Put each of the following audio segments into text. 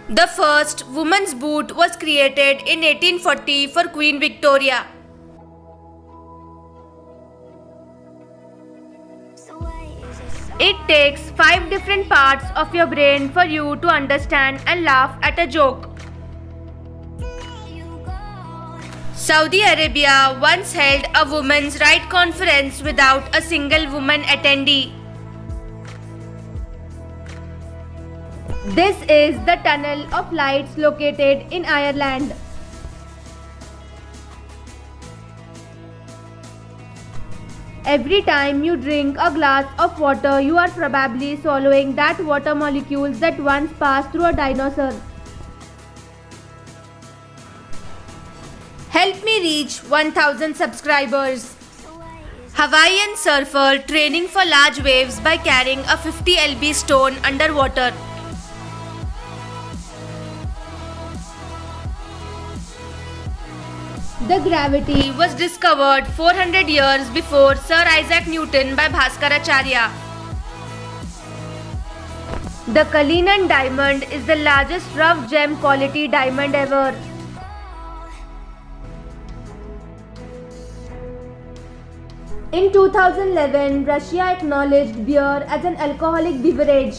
The first women's boot was created in 1840 for Queen Victoria. It takes 5 different parts of your brain for you to understand and laugh at a joke. Saudi Arabia once held a women's right conference without a single woman attendee. This is the Tunnel of Lights located in Ireland. Every time you drink a glass of water, you are probably swallowing that water molecules that once passed through a dinosaur. Help me reach 1000 subscribers. Hawaiian surfer training for large waves by carrying a 50 lb stone underwater. The gravity was discovered 400 years before Sir Isaac Newton by Bhaskaracharya. The Cullinan diamond is the largest rough gem quality diamond ever. In 2011, Russia acknowledged beer as an alcoholic beverage.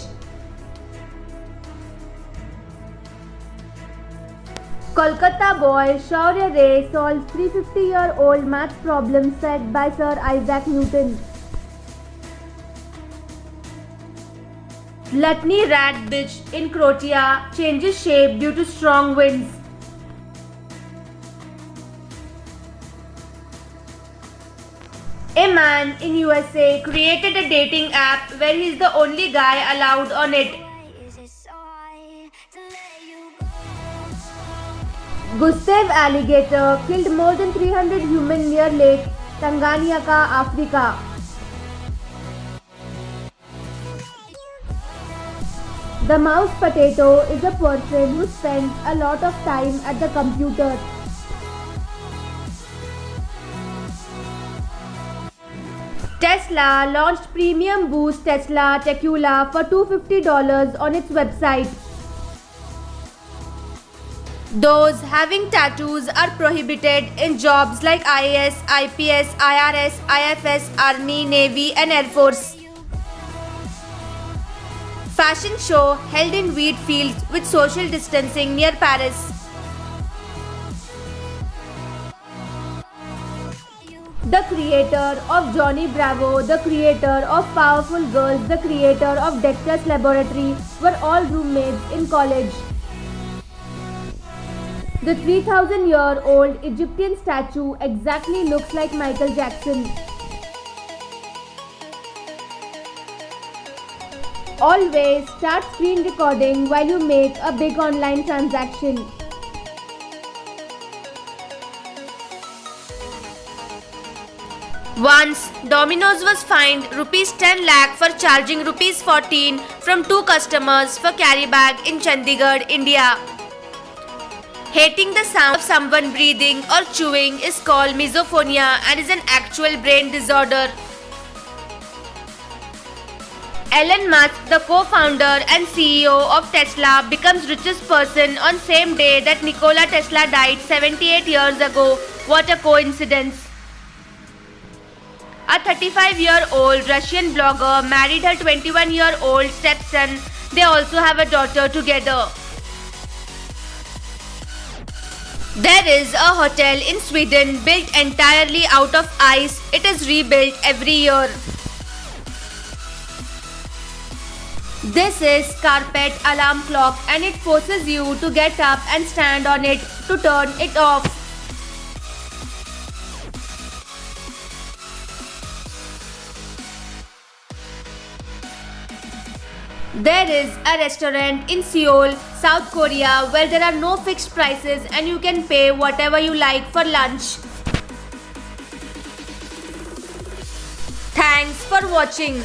Kolkata boy Shaurya Ray solves 350-year-old math problem set by Sir Isaac Newton. Lutni rat bitch in Croatia changes shape due to strong winds. A man in USA created a dating app where he's the only guy allowed on it. Gustav alligator killed more than 300 humans near Lake Tanganyika, Africa. The mouse potato is a person who spends a lot of time at the computer. Tesla launched Premium Boost Tesla Tequila for $250 on its website. Those having tattoos are prohibited in jobs like IAS, IPS, IRS, IFS, Army, Navy and Air Force. Fashion show held in wheat fields with social distancing near Paris. The creator of Johnny Bravo, the creator of Powerful Girls, the creator of Dexter's Laboratory were all roommates in college. The 3,000-year-old Egyptian statue exactly looks like Michael Jackson. Always start screen recording while you make a big online transaction. Once, Domino's was fined rupees 10 lakh for charging rupees 14 from 2 customers for carry bag in Chandigarh, India. Hating the sound of someone breathing or chewing is called misophonia and is an actual brain disorder. Elon Musk, the co-founder and CEO of Tesla, becomes richest person on same day that Nikola Tesla died 78 years ago. What a coincidence. A 35-year-old Russian blogger married her 21-year-old stepson. They also have a daughter together. There is a hotel in Sweden built entirely out of ice. It is rebuilt every year. This is carpet alarm clock and it forces you to get up and stand on it to turn it off. There is a restaurant in Seoul, South Korea where there are no fixed prices and you can pay whatever you like for lunch. Thanks for watching.